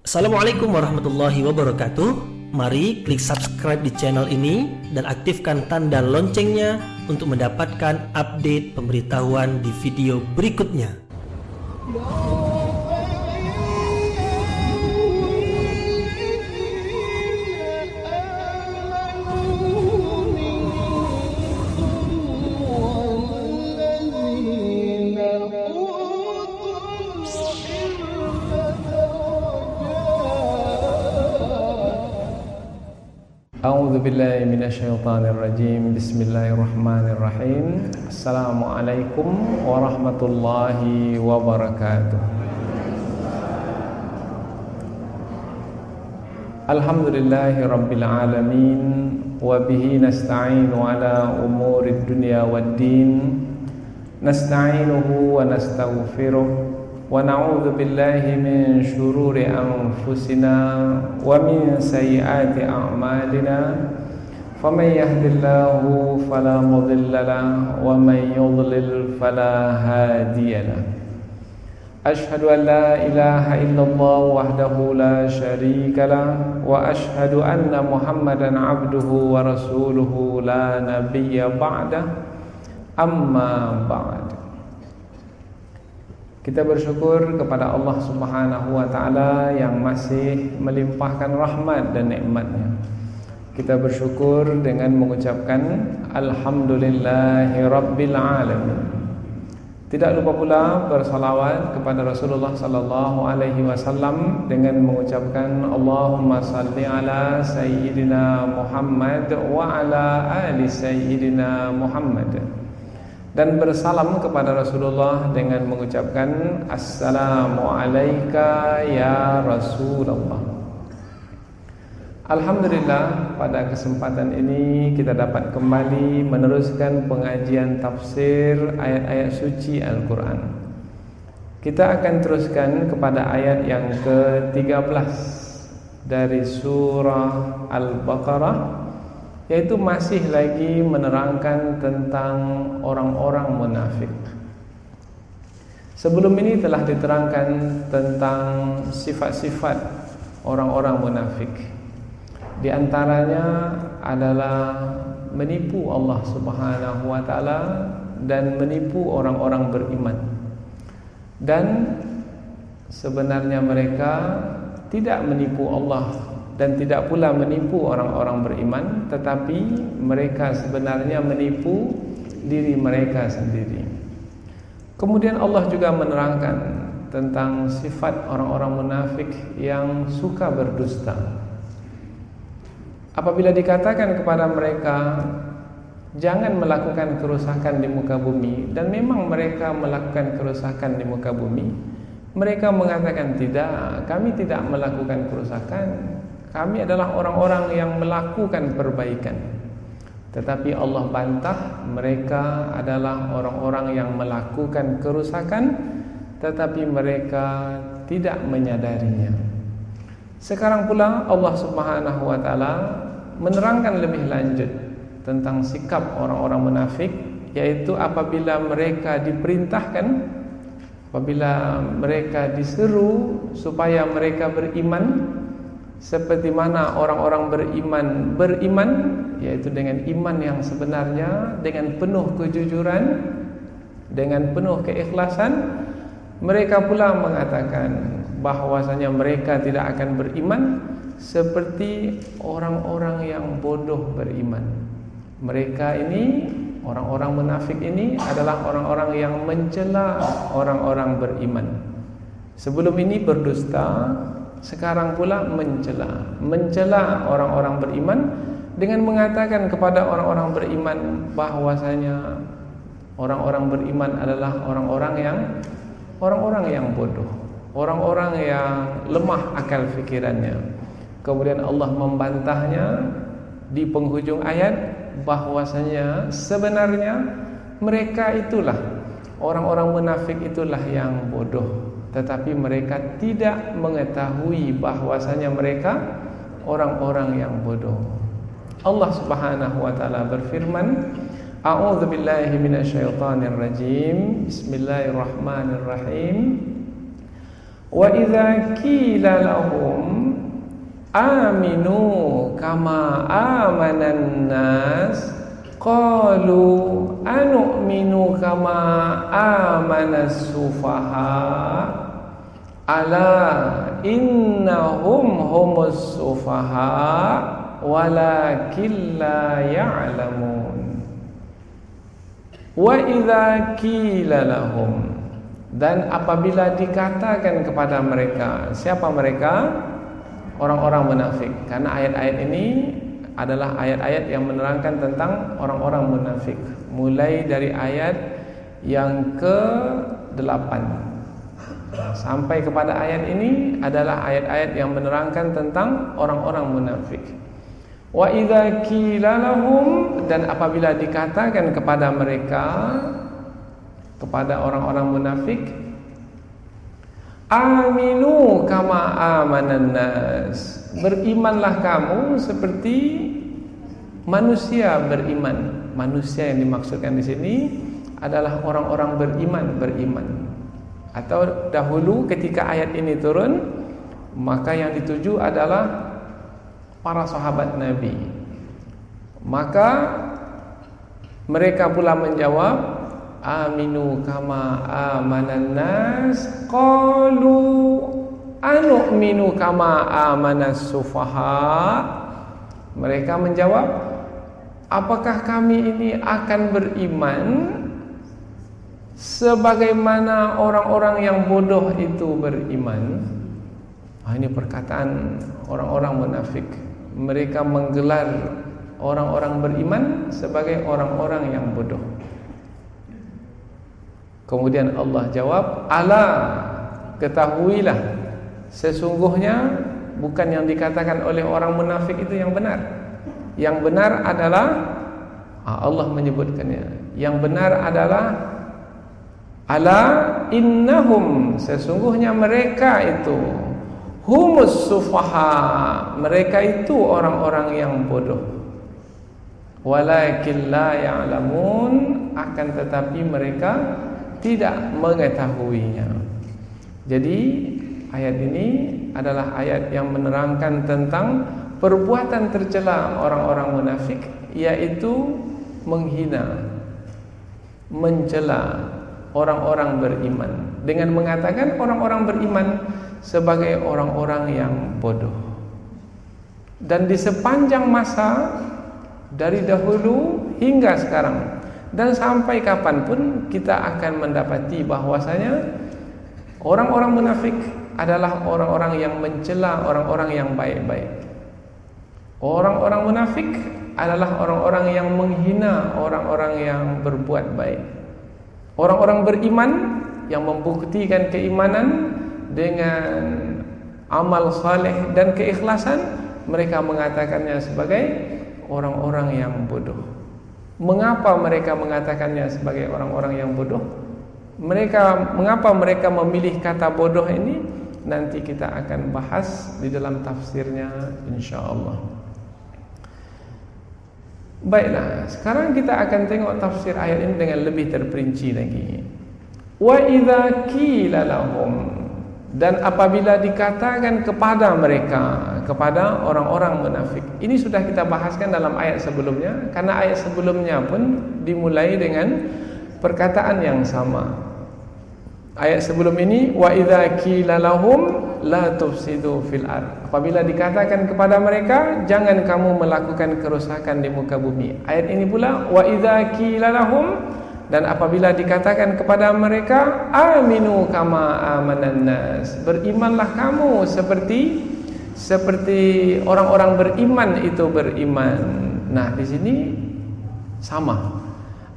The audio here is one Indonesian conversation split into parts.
Assalamualaikum warahmatullahi wabarakatuh. Mari klik subscribe di channel ini dan aktifkan tanda loncengnya untuk mendapatkan update pemberitahuan di video berikutnya. A'udzu billahi minasyaitonir rajim. Bismillahirrahmanirrahim. Assalamualaikum warahmatullahi wabarakatuh. Alhamdulillahi rabbil alamin wa bihi nasta'inu ala umurid dunya waddin. Nasta'inuhu wa nastaghfiruh wa na'udzu billahi min syururi anfusina wa min sayyiati a'malina faman yahdihillahu fala mudilla lahu wa man yudlil fala hadiya lahu. Ashhadu an la ilaha illallah wahdahu la syarika lahu wa ashhadu anna Muhammadan abduhu wa rasuluhu la nabiyya ba'dahu. Amma ba'd. Kita bersyukur kepada Allah Subhanahu wa taala yang masih melimpahkan rahmat dan nikmat-Nya. Kita bersyukur dengan mengucapkan alhamdulillahi rabbil alamin. Tidak lupa pula bersalawat kepada Rasulullah sallallahu alaihi wasallam dengan mengucapkan Allahumma salli ala sayyidina Muhammad wa ala ali sayyidina Muhammad. Dan bersalam kepada Rasulullah dengan mengucapkan Assalamu alayka ya Rasulullah. Alhamdulillah, pada kesempatan ini kita dapat kembali meneruskan pengajian tafsir ayat-ayat suci Al-Quran. Kita akan teruskan kepada ayat yang ke-13 dari surah Al-Baqarah, yaitu masih lagi menerangkan tentang orang-orang munafik. Sebelum ini telah diterangkan tentang sifat-sifat orang-orang munafik. Di antaranya adalah menipu Allah Subhanahu wa taala dan menipu orang-orang beriman. Dan sebenarnya mereka tidak menipu Allah dan tidak pula menipu orang-orang beriman, tetapi mereka sebenarnya menipu diri mereka sendiri. Kemudian Allah juga menerangkan tentang sifat orang-orang munafik yang suka berdusta. Apabila dikatakan kepada mereka jangan melakukan kerusakan di muka bumi, dan memang mereka melakukan kerusakan di muka bumi, mereka mengatakan tidak, kami tidak melakukan kerusakan. Kami adalah orang-orang yang melakukan perbaikan. Tetapi Allah bantah, mereka adalah orang-orang yang melakukan kerusakan, tetapi mereka tidak menyadarinya. Sekarang pula Allah Subhanahu wa taala menerangkan lebih lanjut tentang sikap orang-orang munafik, yaitu apabila mereka diperintahkan, apabila mereka diseru supaya mereka beriman, seperti mana orang-orang beriman, yaitu dengan iman yang sebenarnya, dengan penuh kejujuran, dengan penuh keikhlasan, mereka pula mengatakan bahwasanya mereka tidak akan beriman seperti orang-orang yang bodoh beriman. Mereka ini, orang-orang munafik ini adalah orang-orang yang mencela orang-orang beriman. Sebelum ini berdusta, sekarang pula mencela orang-orang beriman dengan mengatakan kepada orang-orang beriman bahwasanya orang-orang beriman adalah orang-orang yang bodoh, orang-orang yang lemah akal fikirannya. Kemudian Allah membantahnya di penghujung ayat bahwasanya sebenarnya mereka itulah orang-orang munafik, itulah yang bodoh, tetapi mereka tidak mengetahui bahwasanya mereka orang-orang yang bodoh. Allah Subhanahu wa taala berfirman, A'udzu billahi minasyaitonir rajim. Bismillahirrahmanirrahim. Wa idza qila lahum aminu kama amanan nas, qalu anu'minu kama amanas sufaha, ala innahum humus sufaha walakin la ya'lamun. Wa idza qila lahum, dan apabila dikatakan kepada mereka, siapa mereka? Orang-orang munafik. Karena ayat-ayat ini adalah ayat-ayat yang menerangkan tentang orang-orang munafik, mulai dari ayat yang ke-8 sampai kepada ayat ini adalah ayat-ayat yang menerangkan tentang orang-orang munafik. Wa idza qila lahum, dan apabila dikatakan kepada mereka, kepada orang-orang munafik, aminu kama amanan nas, berimanlah kamu seperti manusia beriman. Manusia yang dimaksudkan di sini adalah orang-orang beriman. Atau dahulu ketika ayat ini turun, maka yang dituju adalah para sahabat Nabi. Maka mereka pula menjawab, aminu kama amanan nas, qalu anu'minu kama amanas sufaha. Mereka menjawab, apakah kami ini akan beriman sebagaimana orang-orang yang bodoh itu beriman? Ini perkataan orang-orang munafik. Mereka menggelar orang-orang beriman sebagai orang-orang yang bodoh. Kemudian Allah jawab, ala, ketahuilah, sesungguhnya bukan yang dikatakan oleh orang munafik itu yang benar. Yang benar adalah, Allah menyebutkannya, yang benar adalah ala innahum, sesungguhnya mereka itu humus sufaha, mereka itu orang-orang yang bodoh. Walakin la ya'lamun, akan tetapi mereka tidak mengetahuinya. Jadi ayat ini adalah ayat yang menerangkan tentang perbuatan tercela orang-orang munafik, yaitu menghina, mencela orang-orang beriman dengan mengatakan orang-orang beriman sebagai orang-orang yang bodoh. Dan di sepanjang masa dari dahulu hingga sekarang dan sampai kapanpun kita akan mendapati bahwasanya orang-orang munafik adalah orang-orang yang mencela orang-orang yang baik-baik. Orang-orang munafik adalah orang-orang yang menghina orang-orang yang berbuat baik. Orang-orang beriman yang membuktikan keimanan dengan amal saleh dan keikhlasan, mereka mengatakannya sebagai orang-orang yang bodoh. Mengapa mereka mengatakannya sebagai orang-orang yang bodoh? Mengapa mereka memilih kata bodoh ini? Nanti kita akan bahas di dalam tafsirnya, insyaallah. Baiklah, sekarang kita akan tengok tafsir ayat ini dengan lebih terperinci lagi. Wa idza qila lahum, dan apabila dikatakan kepada mereka, kepada orang-orang munafik. Ini sudah kita bahaskan dalam ayat sebelumnya, karena ayat sebelumnya pun dimulai dengan perkataan yang sama. Ayat sebelum ini, wa idza qila lahum la tufsidu fil ard. Apabila dikatakan kepada mereka, jangan kamu melakukan kerusakan di muka bumi. Ayat ini pula, wa idza qila lahum, dan apabila dikatakan kepada mereka, aminu kama amanan nas, berimanlah kamu seperti orang-orang beriman itu beriman. Nah, di sini sama.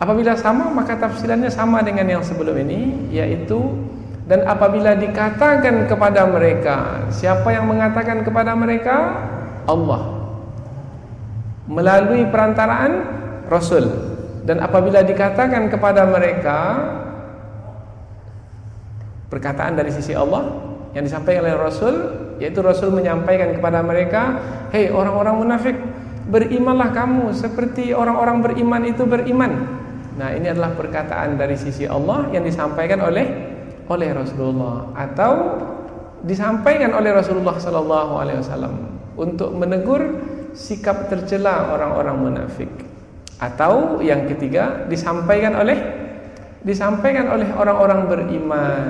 Apabila sama, maka tafsirannya sama dengan yang sebelum ini, yaitu, dan apabila dikatakan kepada mereka, siapa yang mengatakan kepada mereka? Allah, melalui perantaraan Rasul. Dan apabila dikatakan kepada mereka, perkataan dari sisi Allah yang disampaikan oleh Rasul, yaitu Rasul menyampaikan kepada mereka, hei orang-orang munafik, berimanlah kamu seperti orang-orang beriman itu beriman. Nah, ini adalah perkataan dari sisi Allah yang disampaikan oleh Rasulullah, atau disampaikan oleh Rasulullah sallallahu alaihi wasallam untuk menegur sikap tercela orang-orang munafik. Atau yang ketiga, disampaikan oleh orang-orang beriman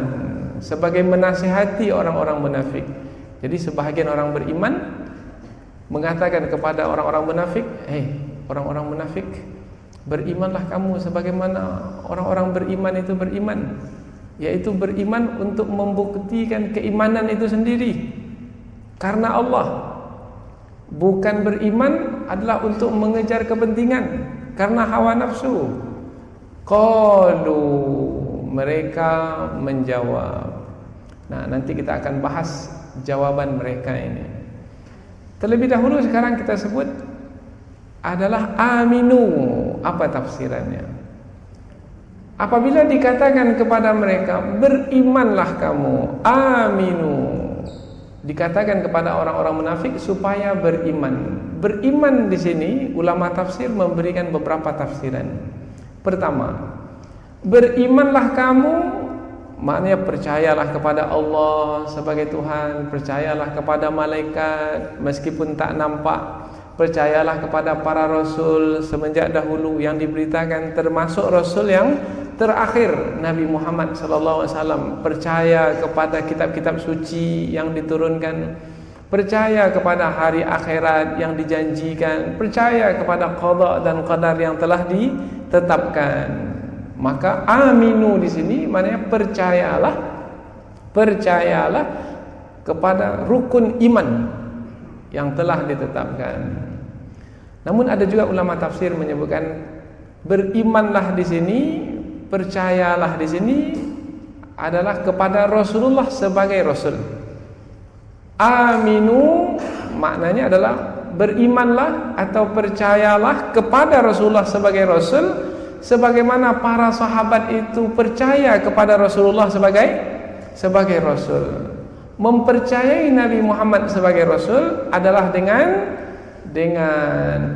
sebagai menasihati orang-orang munafik. Jadi sebahagian orang beriman mengatakan kepada orang-orang munafik, orang-orang munafik, berimanlah kamu sebagaimana orang-orang beriman itu beriman, yaitu beriman untuk membuktikan keimanan itu sendiri karena Allah. Bukan beriman adalah untuk mengejar kepentingan karena hawa nafsu. Qalu, mereka menjawab. Nah, nanti kita akan bahas jawaban mereka ini. Terlebih dahulu sekarang kita sebut adalah aminu. Apa tafsirannya? Apabila dikatakan kepada mereka, berimanlah kamu, aminu, dikatakan kepada orang-orang munafik supaya beriman. Beriman di sini ulama tafsir memberikan beberapa tafsiran. Pertama, berimanlah kamu maknanya percayalah kepada Allah sebagai Tuhan, percayalah kepada malaikat meskipun tak nampak, percayalah kepada para rasul semenjak dahulu yang diberitakan, termasuk rasul yang terakhir Nabi Muhammad SAW. Percaya kepada kitab-kitab suci yang diturunkan, percaya kepada hari akhirat yang dijanjikan, percaya kepada qada dan qadar yang telah ditetapkan. Maka aminu di sini maknanya percayalah kepada rukun iman yang telah ditetapkan. Namun ada juga ulama tafsir menyebutkan berimanlah di sini, percayalah di sini adalah kepada Rasulullah sebagai Rasul. Aminu maknanya adalah berimanlah atau percayalah kepada Rasulullah sebagai Rasul, sebagaimana para sahabat itu percaya kepada Rasulullah sebagai Rasul. Mempercayai Nabi Muhammad sebagai Rasul adalah dengan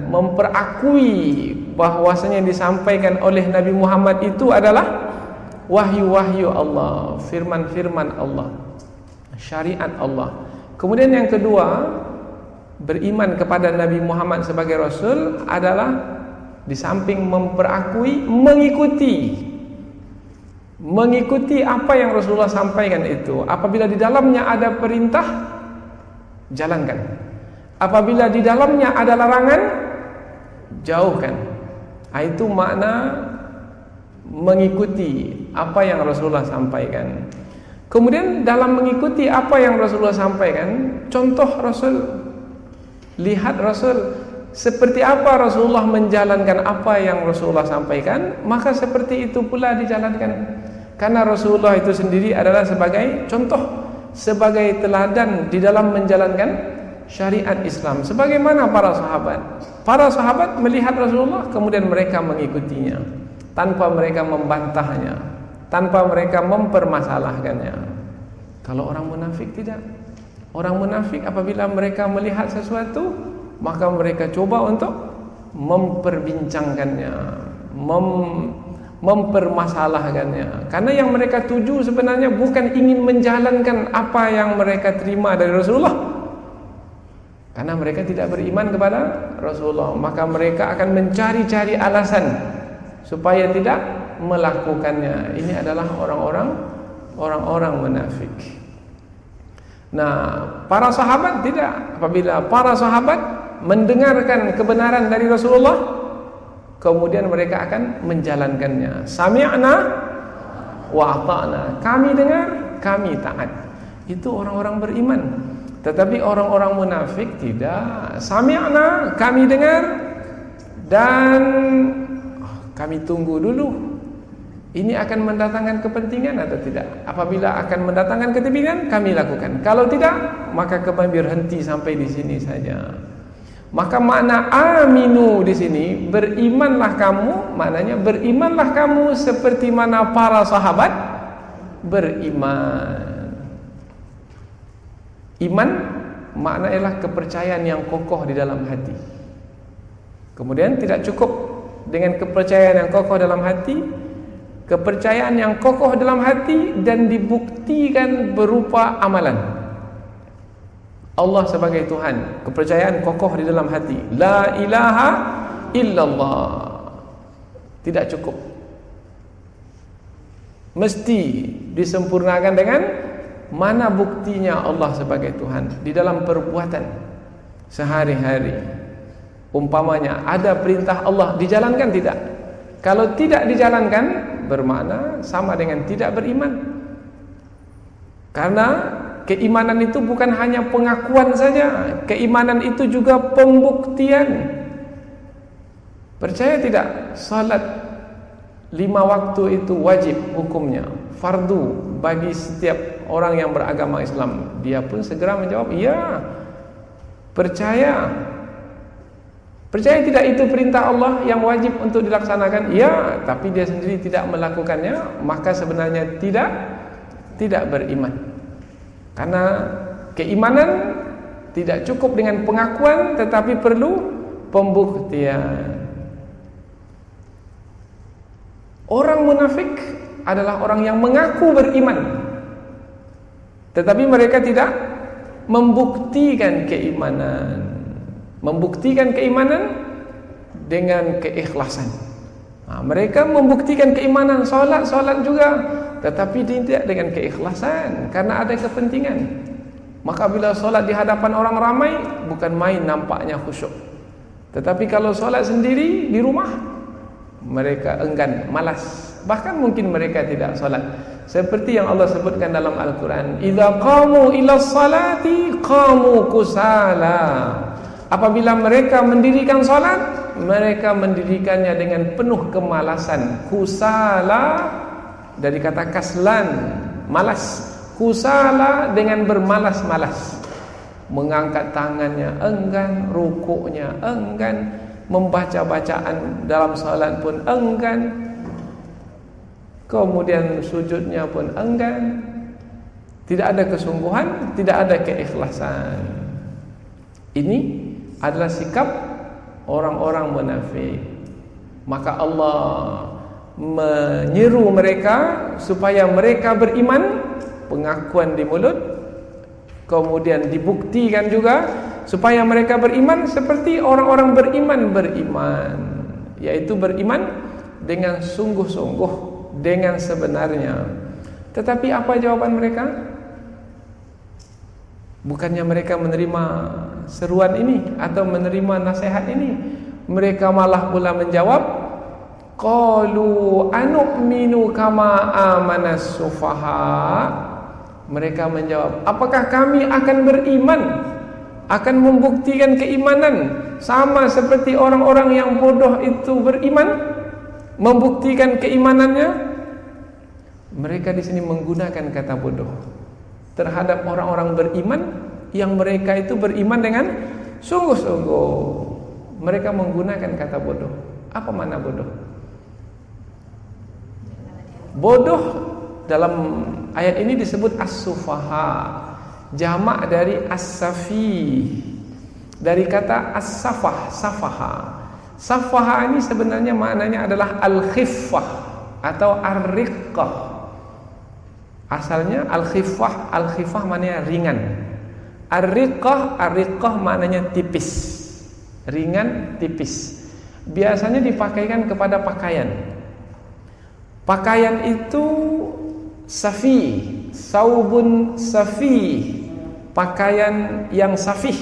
memperakui bahwasanya disampaikan oleh Nabi Muhammad itu adalah wahyu-wahyu Allah, firman-firman Allah, syariat Allah. Kemudian yang kedua, beriman kepada Nabi Muhammad sebagai Rasul adalah di samping memperakui, mengikuti apa yang Rasulullah sampaikan itu. Apabila di dalamnya ada perintah, jalankan. Apabila di dalamnya ada larangan, jauhkan. Itu makna mengikuti apa yang Rasulullah sampaikan. Kemudian dalam mengikuti apa yang Rasulullah sampaikan, contoh Rasul, lihat Rasul seperti apa Rasulullah menjalankan apa yang Rasulullah sampaikan, maka seperti itu pula dijalankan. Karena Rasulullah itu sendiri adalah sebagai contoh, sebagai teladan di dalam menjalankan syariat Islam. Sebagaimana para sahabat melihat Rasulullah, kemudian mereka mengikutinya tanpa mereka membantahnya, tanpa mereka mempermasalahkannya. Kalau orang munafik tidak. Orang munafik apabila mereka melihat sesuatu, maka mereka coba untuk memperbincangkannya, mempermasalahkannya. Karena yang mereka tuju sebenarnya bukan ingin menjalankan apa yang mereka terima dari Rasulullah. Karena mereka tidak beriman kepada Rasulullah, maka mereka akan mencari-cari alasan supaya tidak melakukannya. Ini adalah orang-orang munafik. Nah, para sahabat tidak. Apabila para sahabat mendengarkan kebenaran dari Rasulullah, kemudian mereka akan menjalankannya. Sami'na wa ata'na. Kami dengar, kami taat. Itu orang-orang beriman. Tetapi orang-orang munafik tidak. Sami'na, kami dengar, dan kami tunggu dulu. Ini akan mendatangkan kepentingan atau tidak? Apabila akan mendatangkan kepentingan, kami lakukan. Kalau tidak, maka kami berhenti sampai di sini saja. Maka makna aminu di sini, berimanlah kamu, maknanya berimanlah kamu seperti mana para sahabat beriman. Iman makna ialah kepercayaan yang kokoh di dalam hati. Kemudian tidak cukup dengan kepercayaan yang kokoh dalam hati, kepercayaan yang kokoh dalam hati dan dibuktikan berupa amalan. Allah sebagai Tuhan, kepercayaan kokoh di dalam hati. La ilaha illallah. Tidak cukup. Mesti disempurnakan dengan mana buktinya Allah sebagai Tuhan di dalam perbuatan sehari-hari. Umpamanya ada perintah Allah, dijalankan tidak? Kalau tidak dijalankan, bermakna sama dengan tidak beriman. Karena keimanan itu bukan hanya pengakuan saja, keimanan itu juga pembuktian. Percaya tidak? Salat 5 waktu itu wajib hukumnya, fardu bagi setiap orang yang beragama Islam. Dia pun segera menjawab, iya, percaya. Percaya tidak itu perintah Allah yang wajib untuk dilaksanakan? Ya, tapi dia sendiri tidak melakukannya, maka sebenarnya tidak beriman. Karena keimanan tidak cukup dengan pengakuan, tetapi perlu pembuktian. Orang munafik adalah orang yang mengaku beriman, tetapi mereka tidak membuktikan keimanan. Membuktikan keimanan dengan keikhlasan. Mereka membuktikan keimanan, solat juga, tetapi tidak dengan keikhlasan, karena ada kepentingan. Maka bila solat di hadapan orang ramai, bukan main nampaknya khusyuk. Tetapi kalau solat sendiri di rumah, mereka enggan, malas. Bahkan mungkin mereka tidak solat. Seperti yang Allah sebutkan dalam Al-Quran, idza qamu ila salati qamu kusala. Apabila mereka mendirikan solat, mereka mendirikannya dengan penuh kemalasan. Kusala dari kata kaslan, malas. Kusala dengan bermalas-malas. Mengangkat tangannya enggan, rukuknya enggan, membaca bacaan dalam salat pun enggan, kemudian sujudnya pun enggan. Tidak ada kesungguhan, tidak ada keikhlasan. Ini adalah sikap orang-orang munafik. Maka Allah menyeru mereka supaya mereka beriman, pengakuan di mulut, kemudian dibuktikan juga supaya mereka beriman seperti orang-orang beriman, yaitu beriman dengan sungguh-sungguh, dengan sebenarnya. Tetapi apa jawaban mereka? Bukannya mereka menerima seruan ini atau menerima nasihat ini, mereka malah pula menjawab, qalu anu'minu kama amanas sufaha. Mereka menjawab, apakah kami akan beriman, akan membuktikan keimanan sama seperti orang-orang yang bodoh itu beriman, membuktikan keimanannya? Mereka di sini menggunakan kata bodoh terhadap orang-orang beriman yang mereka itu beriman dengan sungguh-sungguh. Mereka menggunakan kata bodoh. Apa makna bodoh? Bodoh dalam ayat ini disebut as-sufaha, jamak dari as-safi, dari kata as-safah, safaha. Safaha ini sebenarnya maknanya adalah al-khiffah atau ar-riqqah. Asalnya al-khiffah, al-khiffah maknanya ringan. Ar-riqqah maknanya tipis, ringan, tipis. Biasanya dipakaikan kepada pakaian. Pakaian itu safi, saubun safi, pakaian yang safih.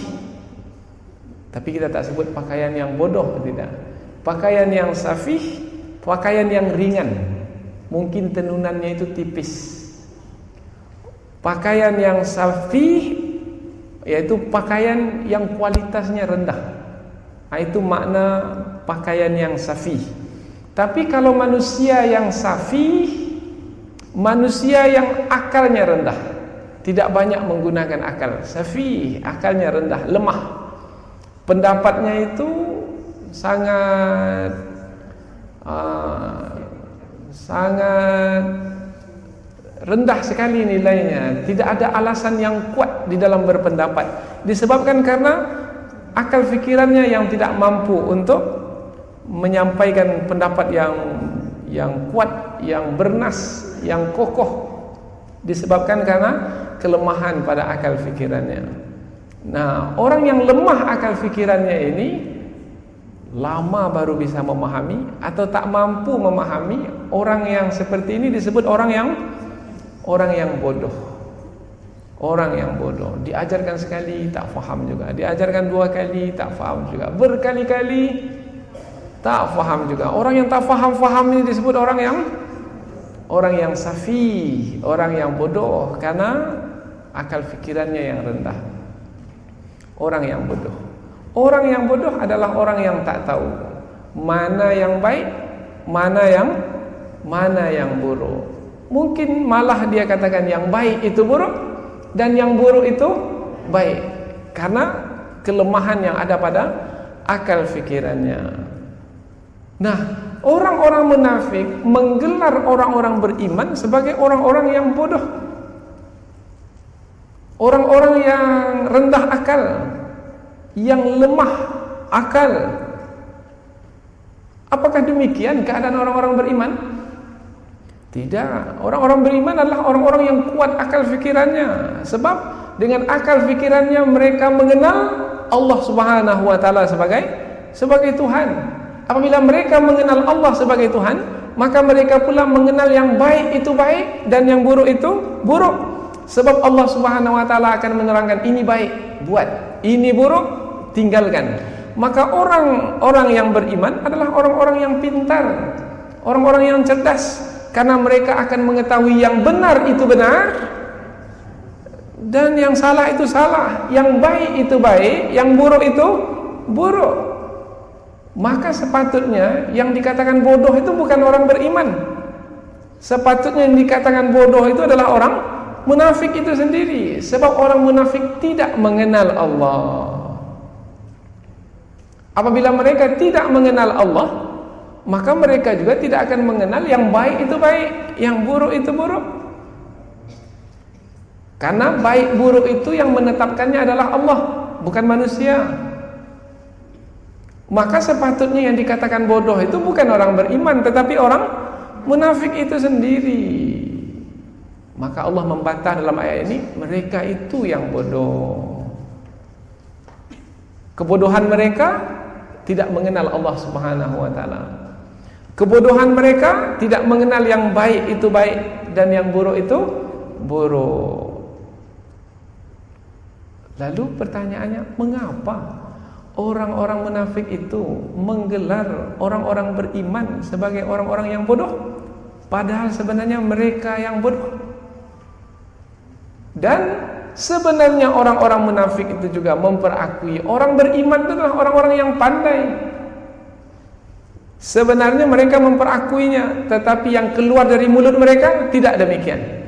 Tapi kita tak sebut pakaian yang bodoh, tidak. Pakaian yang safih, pakaian yang ringan, mungkin tenunannya itu tipis. Pakaian yang safih yaitu pakaian yang kualitasnya rendah. Itu makna pakaian yang safih. Tapi kalau manusia yang safih, manusia yang akalnya rendah, tidak banyak menggunakan akal. Safih, akalnya rendah, lemah. Pendapatnya itu sangat rendah sekali nilainya. Tidak ada alasan yang kuat di dalam berpendapat, disebabkan karena akal fikirannya yang tidak mampu untuk menyampaikan pendapat yang kuat, yang bernas, yang kokoh, disebabkan karena kelemahan pada akal fikirannya. Nah, orang yang lemah akal fikirannya ini lama baru bisa memahami atau tak mampu memahami. Orang yang seperti ini disebut orang yang bodoh. Orang yang bodoh, diajarkan sekali tak faham juga, diajarkan 2 kali tak faham juga, berkali-kali tak faham juga. Orang yang tak faham ini disebut orang yang safi, orang yang bodoh, karena akal fikirannya yang rendah. Orang yang bodoh. Orang yang bodoh adalah orang yang tak tahu mana yang baik, mana yang buruk. Mungkin malah dia katakan yang baik itu buruk dan yang buruk itu baik, karena kelemahan yang ada pada akal fikirannya. Nah, orang-orang munafik menggelar orang-orang beriman sebagai orang-orang yang bodoh, orang-orang yang rendah akal, yang lemah akal. Apakah demikian keadaan orang-orang beriman? Tidak. Orang-orang beriman adalah orang-orang yang kuat akal fikirannya. Sebab dengan akal fikirannya mereka mengenal Allah Subhanahu wa taala sebagai Tuhan. Apabila mereka mengenal Allah sebagai Tuhan, maka mereka pula mengenal yang baik itu baik dan yang buruk itu buruk. Sebab Allah Subhanahu wa taala akan menerangkan ini baik, buat, ini buruk, tinggalkan. Maka orang-orang yang beriman adalah orang-orang yang pintar, orang-orang yang cerdas, karena mereka akan mengetahui yang benar itu benar dan yang salah itu salah, yang baik itu baik, yang buruk itu buruk. Maka sepatutnya yang dikatakan bodoh itu bukan orang beriman. Sepatutnya yang dikatakan bodoh itu adalah orang munafik itu sendiri. Sebab orang munafik tidak mengenal Allah. Apabila mereka tidak mengenal Allah, maka mereka juga tidak akan mengenal yang baik itu baik, yang buruk itu buruk. Karena baik buruk itu yang menetapkannya adalah Allah, bukan manusia. Maka sepatutnya yang dikatakan bodoh itu bukan orang beriman, tetapi orang munafik itu sendiri. Maka Allah membantah dalam ayat ini, mereka itu yang bodoh. Kebodohan mereka tidak mengenal Allah Subhanahu wa taala. Kebodohan mereka tidak mengenal yang baik itu baik dan yang buruk itu buruk. Lalu pertanyaannya, mengapa orang-orang munafik itu menggelar orang-orang beriman sebagai orang-orang yang bodoh, padahal sebenarnya mereka yang bodoh? Dan sebenarnya orang-orang munafik itu juga memperakui orang beriman itu adalah orang-orang yang pandai. Sebenarnya mereka memperakuinya, tetapi yang keluar dari mulut mereka tidak demikian.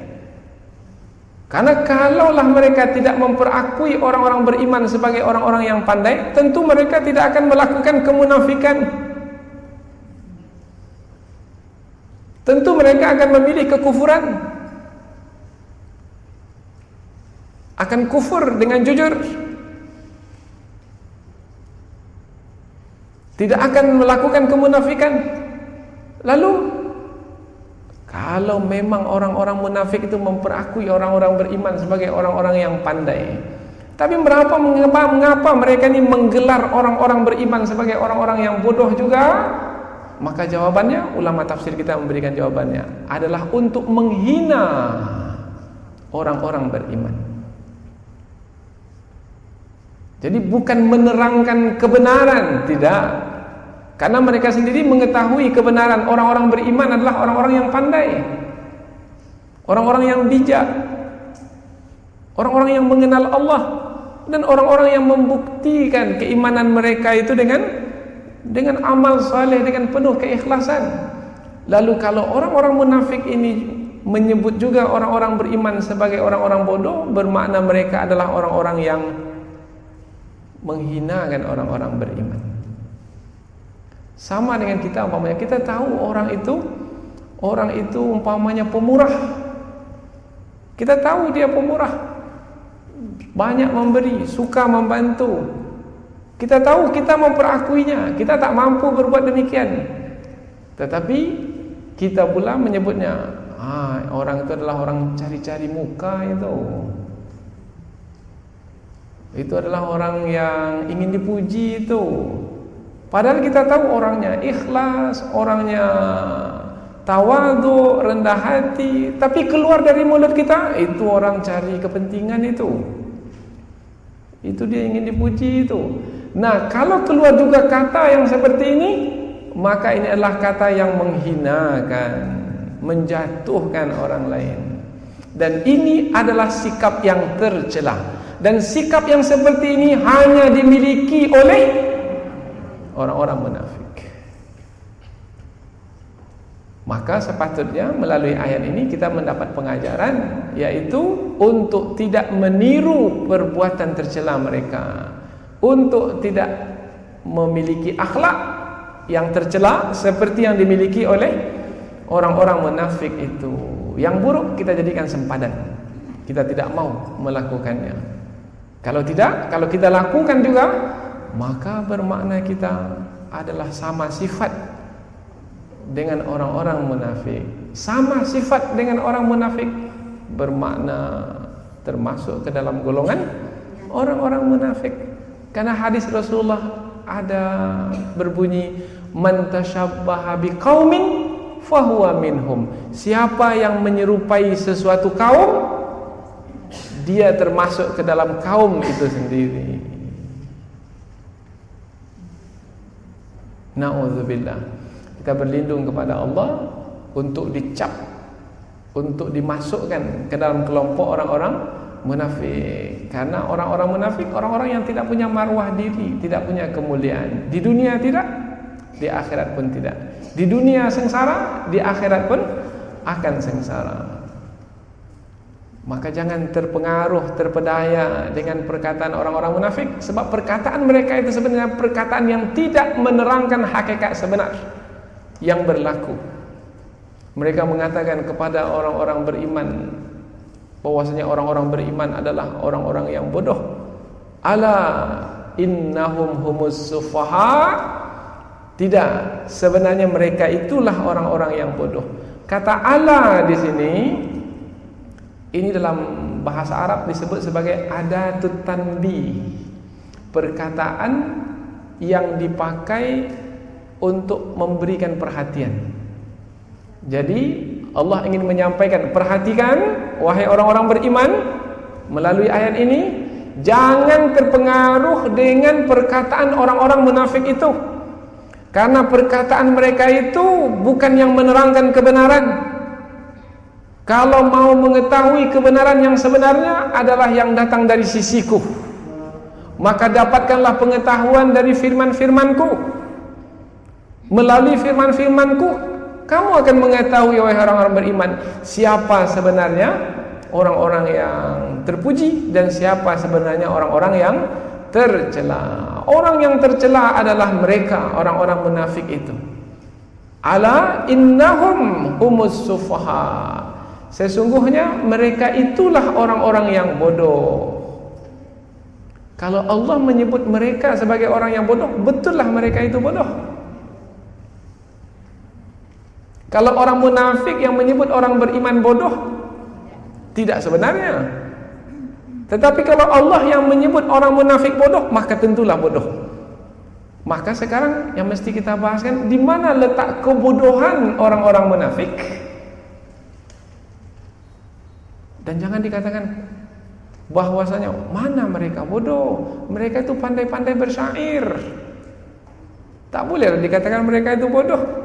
Karena kalaulah mereka tidak memperakui orang-orang beriman sebagai orang-orang yang pandai, tentu mereka tidak akan melakukan kemunafikan. Tentu mereka akan memilih kekufuran, akan kufur dengan jujur, tidak akan melakukan kemunafikan. Lalu kalau memang orang-orang munafik itu memperakui orang-orang beriman sebagai orang-orang yang pandai, tapi mengapa mereka ini menggelar orang-orang beriman sebagai orang-orang yang bodoh juga? Maka jawabannya, ulama tafsir kita memberikan jawabannya adalah untuk menghina orang-orang beriman. Jadi bukan menerangkan kebenaran, tidak. Karena mereka sendiri mengetahui kebenaran. Orang-orang beriman adalah orang-orang yang pandai, orang-orang yang bijak, orang-orang yang mengenal Allah, dan orang-orang yang membuktikan keimanan mereka itu dengan amal saleh, dengan penuh keikhlasan. Lalu kalau orang-orang munafik ini menyebut juga orang-orang beriman sebagai orang-orang bodoh, bermakna mereka adalah orang-orang yang menghinakan orang-orang beriman. Sama dengan kita, umpamanya kita tahu orang itu umpamanya pemurah. Kita tahu dia pemurah, banyak memberi, suka membantu. Kita tahu, kita memperakuinya, kita tak mampu berbuat demikian. Tetapi kita pula menyebutnya, orang itu adalah orang cari-cari muka itu. Itu adalah orang yang ingin dipuji itu. Padahal kita tahu orangnya ikhlas, orangnya tawadhu, rendah hati, tapi keluar dari mulut kita itu orang cari kepentingan itu. Itu dia ingin dipuji itu. Nah, kalau keluar juga kata yang seperti ini, maka ini adalah kata yang menghinakan, menjatuhkan orang lain. Dan ini adalah sikap yang tercela. Dan sikap yang seperti ini hanya dimiliki oleh orang-orang munafik. Maka sepatutnya melalui ayat ini kita mendapat pengajaran, yaitu untuk tidak meniru perbuatan tercela mereka, untuk tidak memiliki akhlak yang tercela seperti yang dimiliki oleh orang-orang munafik itu. Yang buruk kita jadikan sempadan, kita tidak mau melakukannya. Kalau tidak, kalau kita lakukan juga, maka bermakna kita adalah sama sifat dengan orang-orang munafik. Sama sifat dengan orang munafik bermakna termasuk ke dalam golongan orang-orang munafik. Karena hadis Rasulullah ada berbunyi, man tashabbaha biqaumin fahuwa minhum. Siapa yang menyerupai sesuatu kaum, dia termasuk ke dalam kaum itu sendiri. Na'udzubillah. Kita berlindung kepada Allah untuk dicap, untuk dimasukkan ke dalam kelompok orang-orang munafik. Karena orang-orang munafik, orang-orang yang tidak punya marwah diri, tidak punya kemuliaan. Di dunia tidak, di akhirat pun tidak. Di dunia sengsara, di akhirat pun akan sengsara. Maka jangan terpengaruh, terpedaya dengan perkataan orang-orang munafik, sebab perkataan mereka itu sebenarnya perkataan yang tidak menerangkan hakikat sebenar yang berlaku. Mereka mengatakan kepada orang-orang beriman bahwasanya orang-orang beriman adalah orang-orang yang bodoh. Ala innahum humus sufaha. Tidak, sebenarnya mereka itulah orang-orang yang bodoh. Kata ala di sini, ini dalam bahasa Arab disebut sebagai adatut tanbih, perkataan yang dipakai untuk memberikan perhatian. Jadi Allah ingin menyampaikan, perhatikan wahai orang-orang beriman, melalui ayat ini jangan terpengaruh dengan perkataan orang-orang munafik itu. Karena perkataan mereka itu bukan yang menerangkan kebenaran. Kalau mau mengetahui kebenaran yang sebenarnya adalah yang datang dari sisiku, maka dapatkanlah pengetahuan dari firman-firmanku. Melalui firman-firmanku, kamu akan mengetahui wahai orang-orang beriman, siapa sebenarnya orang-orang yang terpuji dan siapa sebenarnya orang-orang yang tercela. Orang yang tercela adalah mereka, orang-orang munafik itu. Ala innahum humus sufaha. Sesungguhnya mereka itulah orang-orang yang bodoh. Kalau Allah menyebut mereka sebagai orang yang bodoh, betullah mereka itu bodoh. Kalau orang munafik yang menyebut orang beriman bodoh, tidak sebenarnya. Tetapi kalau Allah yang menyebut orang munafik bodoh, maka tentulah bodoh. Maka sekarang yang mesti kita bahaskan, di mana letak kebodohan orang-orang munafik? Dan jangan dikatakan bahwasanya mana mereka bodoh, mereka itu pandai-pandai bersyair. Tak boleh dikatakan mereka itu bodoh.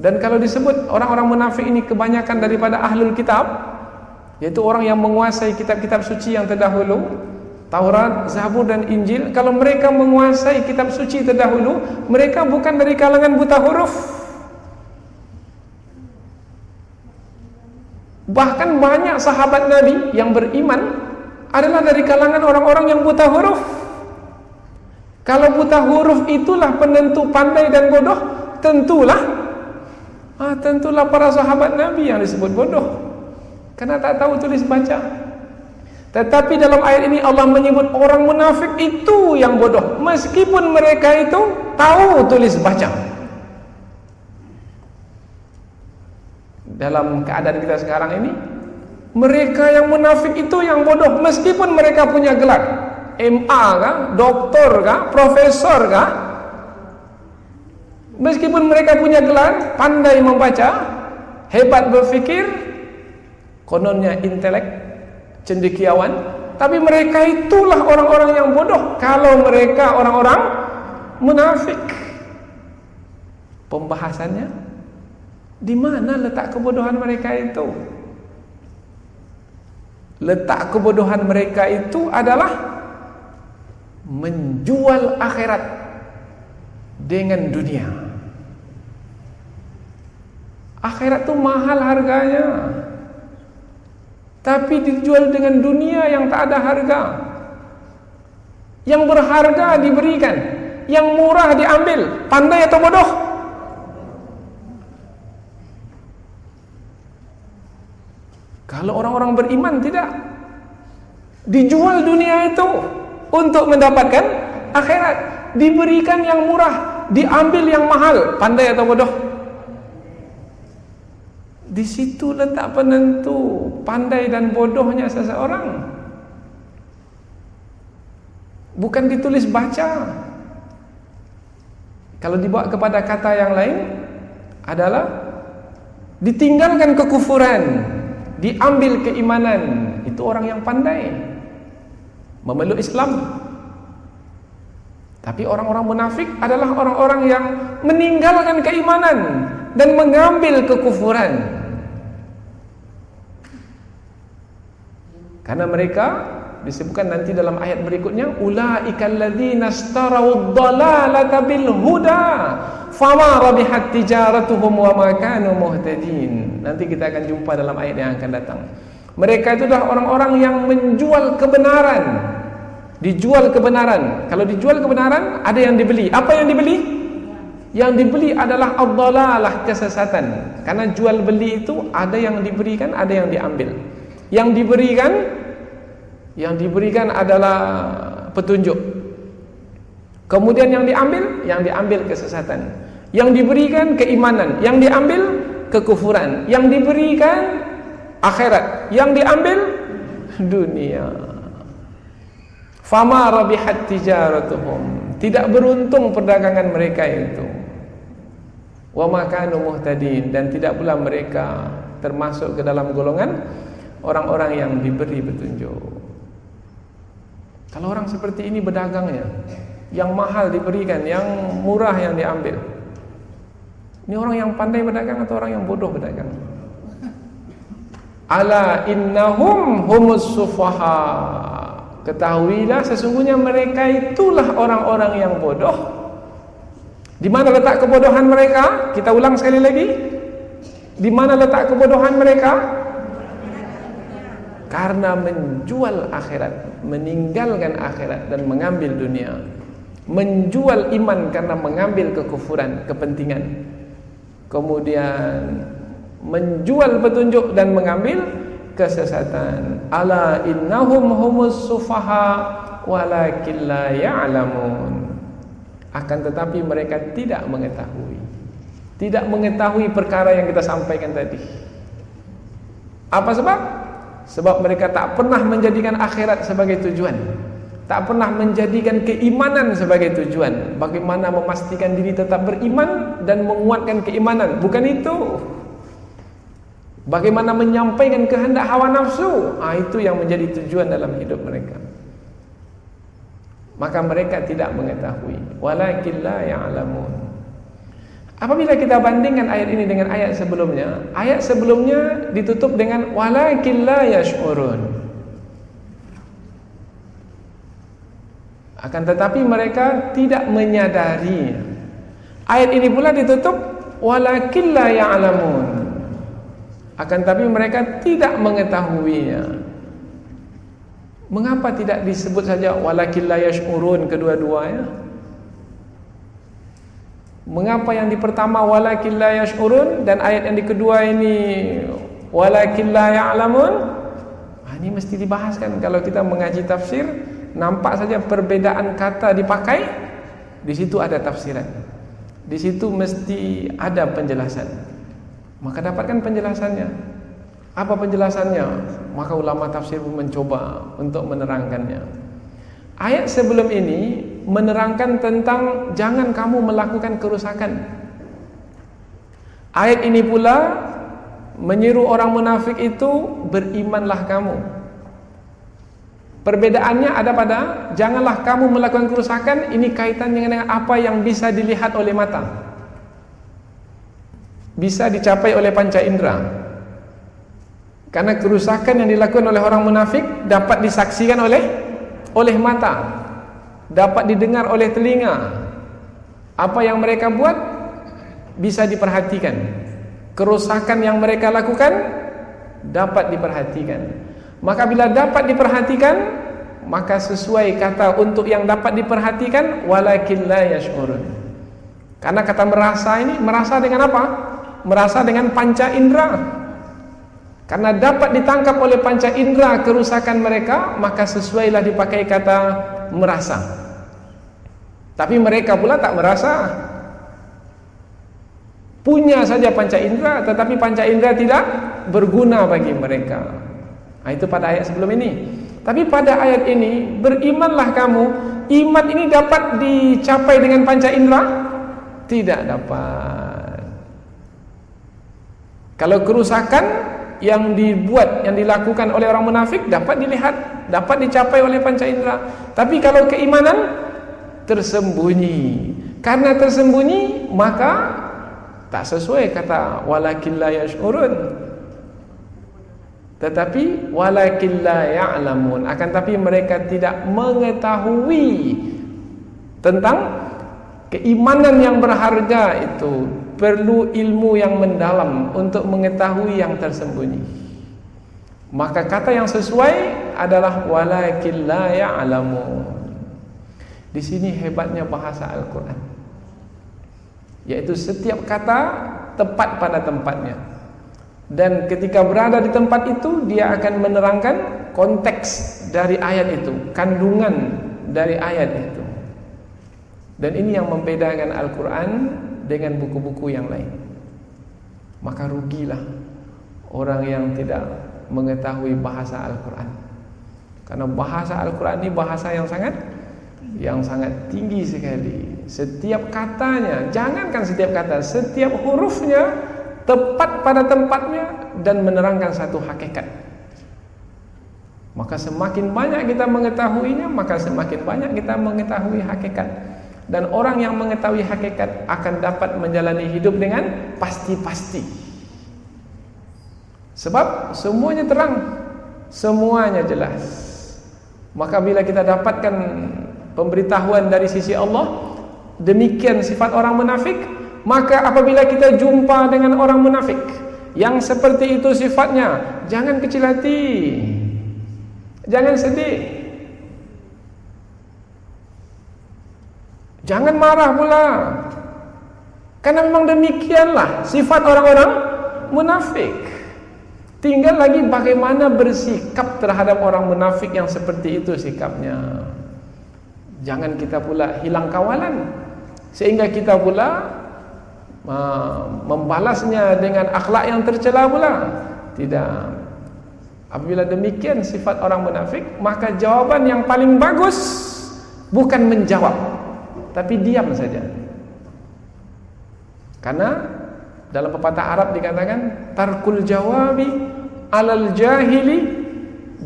Dan kalau disebut orang-orang munafik ini kebanyakan daripada ahlul kitab, yaitu orang yang menguasai kitab-kitab suci yang terdahulu, Taurat, Zabur dan Injil. Kalau mereka menguasai kitab suci terdahulu, mereka bukan dari kalangan buta huruf. Bahkan banyak sahabat Nabi yang beriman adalah dari kalangan orang-orang yang buta huruf. Kalau buta huruf itulah penentu pandai dan bodoh, tentulah para sahabat Nabi yang disebut bodoh, karena tak tahu tulis baca. Tetapi dalam ayat ini Allah menyebut orang munafik itu yang bodoh, meskipun mereka itu tahu tulis baca. Dalam keadaan kita sekarang ini, Mereka yang munafik itu yang bodoh, meskipun mereka punya gelar MA kah, doktor kah, profesor kah, meskipun mereka punya gelar, pandai membaca, hebat berfikir, kononnya intelek, cendekiawan, tapi mereka itulah orang-orang yang bodoh kalau mereka orang-orang munafik. Pembahasannya, di mana letak kebodohan mereka itu? Letak kebodohan mereka itu adalah menjual akhirat dengan dunia. Akhirat itu mahal harganya, tapi dijual dengan dunia yang tak ada harga. Yang berharga diberikan, yang murah diambil. Pandai atau bodoh? Kalau orang-orang beriman tidak, dijual dunia itu untuk mendapatkan akhirat, diberikan yang murah, diambil yang mahal. Pandai atau bodoh? Di situ letak penentu pandai dan bodohnya seseorang. Bukan ditulis baca. Kalau dibawa kepada kata yang lain adalah ditinggalkan kekufuran, diambil keimanan. Itu orang yang pandai memeluk Islam. Tapi orang-orang munafik adalah orang-orang yang meninggalkan keimanan dan mengambil kekufuran. Karena mereka disebutkan nanti dalam ayat berikutnya, ulaikal ladzina istarawud dhalalata bil huda fama rabihat tijaratuhum wa ma kanu muhtadin. Nanti kita akan jumpa dalam ayat yang akan datang. Mereka itu adalah orang-orang yang menjual kebenaran. Dijual kebenaran. Kalau dijual kebenaran, ada yang dibeli. Apa yang dibeli? Yang dibeli adalah ad-dhalalah, kesesatan. Karena jual beli itu ada yang diberikan, ada yang diambil. Yang diberikan adalah petunjuk. Kemudian yang diambil kesesatan. Yang diberikan keimanan, yang diambil kekufuran. Yang diberikan akhirat, yang diambil dunia. Fama rabihat tijaratuhum, tidak beruntung perdagangan mereka itu. Wa ma kanu muhtadin, dan tidak pula mereka termasuk ke dalam golongan orang-orang yang diberi petunjuk. Kalau orang seperti ini berdagangnya, yang mahal diberikan, yang murah yang diambil. Ini orang yang pandai berdagang atau orang yang bodoh berdagang? Ala innahum humus sufaha. Ketahuilah sesungguhnya mereka itulah orang-orang yang bodoh. Di mana letak kebodohan mereka? Kita ulang sekali lagi. Di mana letak kebodohan mereka? Karena menjual akhirat, meninggalkan akhirat dan mengambil dunia. Menjual iman karena mengambil kekufuran, kepentingan. Kemudian menjual petunjuk dan mengambil kesesatan. Ala innahum humus sufaha walakin la ya'lamun. Akan tetapi mereka tidak mengetahui. Tidak mengetahui perkara yang kita sampaikan tadi. Apa sebab? Sebab mereka tak pernah menjadikan akhirat sebagai tujuan, tak pernah menjadikan keimanan sebagai tujuan. Bagaimana memastikan diri tetap beriman dan menguatkan keimanan, bukan itu. Bagaimana menyampaikan kehendak hawa nafsu, itu yang menjadi tujuan dalam hidup mereka. Maka mereka tidak mengetahui. Walakin la ya'lamun. Apabila kita bandingkan ayat ini dengan ayat sebelumnya ditutup dengan walakin la yash'urun. Akan tetapi mereka tidak menyadari. Ayat ini pula ditutup walakin la ya'lamun. Akan tetapi mereka tidak mengetahuinya. Mengapa tidak disebut saja walakin la yash'urun kedua-duanya? Mengapa yang di pertama walakin la yash'urun dan ayat yang di kedua ini walakin la ya'lamun? Ini mesti dibahaskan. Kalau kita mengaji tafsir, nampak saja perbedaan kata dipakai, di situ ada tafsiran. Di situ mesti ada penjelasan. Maka dapatkan penjelasannya. Apa penjelasannya? Maka ulama tafsir pun mencoba untuk menerangkannya. Ayat sebelum ini menerangkan tentang jangan kamu melakukan kerusakan. Ayat ini pula menyeru orang munafik itu, berimanlah kamu. Perbedaannya ada pada janganlah kamu melakukan kerusakan, ini kaitannya dengan apa yang bisa dilihat oleh mata, bisa dicapai oleh panca indera. Karena kerusakan yang dilakukan oleh orang munafik dapat disaksikan oleh mata, dapat didengar oleh telinga. Apa yang mereka buat bisa diperhatikan. Kerusakan yang mereka lakukan dapat diperhatikan. Maka bila dapat diperhatikan, maka sesuai kata untuk yang dapat diperhatikan, walakin la yash'urun. Karena kata merasa ini, merasa dengan apa? Merasa dengan panca indera. Karena dapat ditangkap oleh panca indera kerusakan mereka, maka sesuailah dipakai kata merasa. Tapi mereka pula tak merasa. Punya saja panca indera, tetapi panca indera tidak berguna bagi mereka. Nah, itu pada ayat sebelum ini. Tapi pada ayat ini, berimanlah kamu. Iman ini dapat dicapai dengan panca indera? Tidak dapat. Kalau kerusakan yang dibuat, yang dilakukan oleh orang munafik dapat dilihat, dapat dicapai oleh panca indera. Tapi kalau keimanan tersembunyi. Karena tersembunyi, maka tak sesuai kata walakin la yash'urun. Tetapi walakin la ya'lamun, akan tapi mereka tidak mengetahui tentang keimanan yang berharga itu. Perlu ilmu yang mendalam untuk mengetahui yang tersembunyi. Maka kata yang sesuai adalah walakin la ya'lamun. Di sini hebatnya bahasa Al-Quran, yaitu setiap kata tepat pada tempatnya. Dan ketika berada di tempat itu, dia akan menerangkan konteks dari ayat itu, kandungan dari ayat itu. Dan ini yang membedakan Al-Quran dengan buku-buku yang lain. Maka rugilah orang yang tidak mengetahui bahasa Al-Quran. Karena bahasa Al-Quran ini bahasa yang sangat tinggi sekali. Setiap katanya, jangankan setiap kata, setiap hurufnya tepat pada tempatnya dan menerangkan satu hakikat. Maka semakin banyak kita mengetahuinya, maka semakin banyak kita mengetahui hakikat. Dan orang yang mengetahui hakikat akan dapat menjalani hidup dengan pasti-pasti. Sebab semuanya terang, semuanya jelas. Maka bila kita dapatkan pemberitahuan dari sisi Allah, demikian sifat orang munafik, maka apabila kita jumpa dengan orang munafik yang seperti itu sifatnya, jangan kecil hati, jangan sedih, jangan marah pula. Karena memang demikianlah sifat orang-orang munafik. Tinggal lagi bagaimana bersikap terhadap orang munafik yang seperti itu sikapnya. Jangan kita pula hilang kawalan, sehingga kita pula membalasnya dengan akhlak yang tercela pula. Tidak. Apabila demikian sifat orang munafik, maka jawaban yang paling bagus bukan menjawab, tapi diam saja. Karena dalam pepatah Arab dikatakan tarkul jawabi alal jahili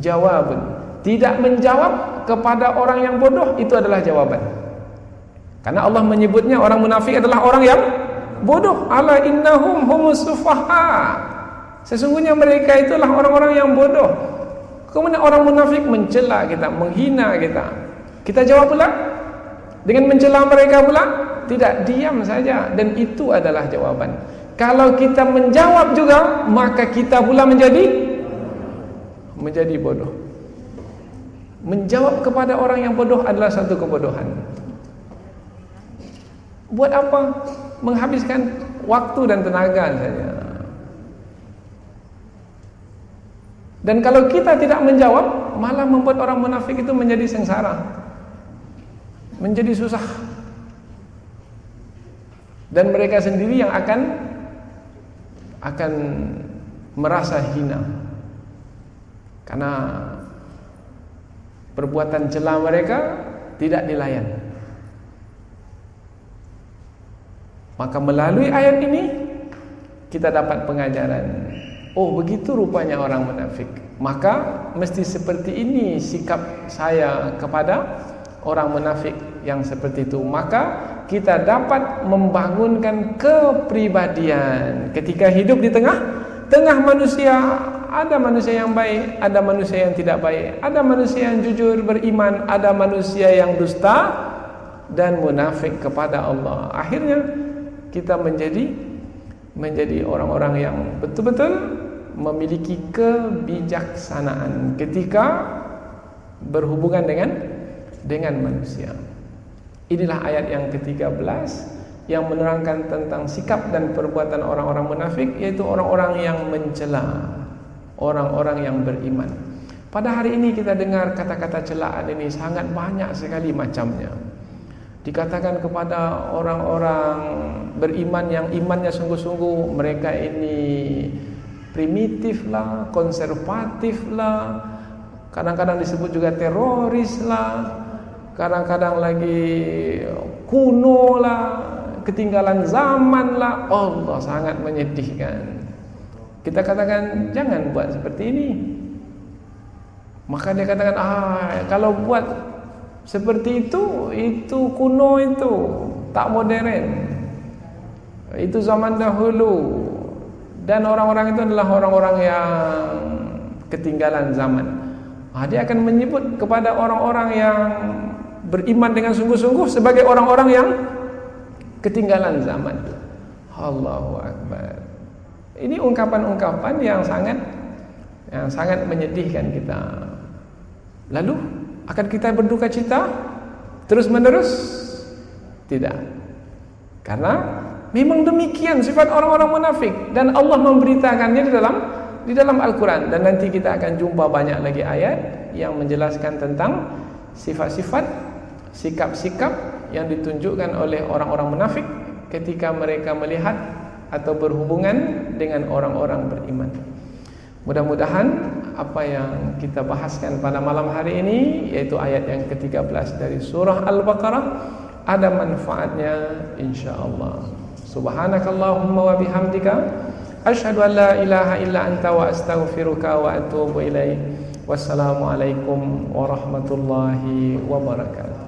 jawabun. Tidak menjawab kepada orang yang bodoh itu adalah jawaban. Karena Allah menyebutnya orang munafik adalah orang yang bodoh. Ala innahum humus sufaha. Sesungguhnya mereka itulah orang-orang yang bodoh. Kemudian orang munafik mencela kita, menghina kita. Kita jawab pula dengan mencela mereka pula? Tidak, diam saja. Dan itu adalah jawaban. Kalau kita menjawab juga, maka kita pula menjadi bodoh. Menjawab kepada orang yang bodoh adalah satu kebodohan. Buat apa? Menghabiskan waktu dan tenaga saja. Dan kalau kita tidak menjawab, malah membuat orang munafik itu menjadi sengsara, menjadi susah. Dan mereka sendiri yang akan merasa hina karena perbuatan cela mereka tidak dilayan. Maka melalui ayat ini kita dapat pengajaran, oh begitu rupanya orang munafik. Maka mesti seperti ini sikap saya kepada orang munafik yang seperti itu. Maka kita dapat membangunkan kepribadian ketika hidup di tengah manusia. Ada manusia yang baik, ada manusia yang tidak baik, ada manusia yang jujur beriman, ada manusia yang dusta dan munafik kepada Allah. Akhirnya kita menjadi orang-orang yang betul-betul memiliki kebijaksanaan ketika berhubungan dengan manusia. Inilah ayat yang ke-13 yang menerangkan tentang sikap dan perbuatan orang-orang munafik, yaitu orang-orang yang mencela orang-orang yang beriman. Pada hari ini kita dengar kata-kata celaan ini sangat banyak sekali macamnya. Dikatakan kepada orang-orang beriman yang imannya sungguh-sungguh, mereka ini primitif lah, konservatif lah, kadang-kadang disebut juga teroris lah, kadang-kadang lagi kuno lah, ketinggalan zaman lah. Allah, sangat menyedihkan. Kita katakan jangan buat seperti ini. Maka dia katakan, kalau buat seperti itu kuno, itu tak modern, itu zaman dahulu, dan orang-orang itu adalah orang-orang yang ketinggalan zaman. Dia akan menyebut kepada orang-orang yang beriman dengan sungguh-sungguh sebagai orang-orang yang ketinggalan zaman. Allahu Akbar. Ini ungkapan-ungkapan yang sangat menyedihkan kita. Lalu akan kita berduka cita terus menerus? Tidak. Karena memang demikian sifat orang-orang munafik, dan Allah memberitakannya di dalam Al-Quran. Dan nanti kita akan jumpa banyak lagi ayat yang menjelaskan tentang sifat-sifat, sikap-sikap yang ditunjukkan oleh orang-orang munafik ketika mereka melihat atau berhubungan dengan orang-orang beriman. Mudah-mudahan apa yang kita bahaskan pada malam hari ini, yaitu ayat yang ke-13 dari surah Al-Baqarah, ada manfaatnya insyaallah. Subhanakallahumma wa bihamdika asyhadu an la ilaha illa anta wa astaghfiruka wa atubu ilaik. Wassalamualaikum warahmatullahi wabarakatuh.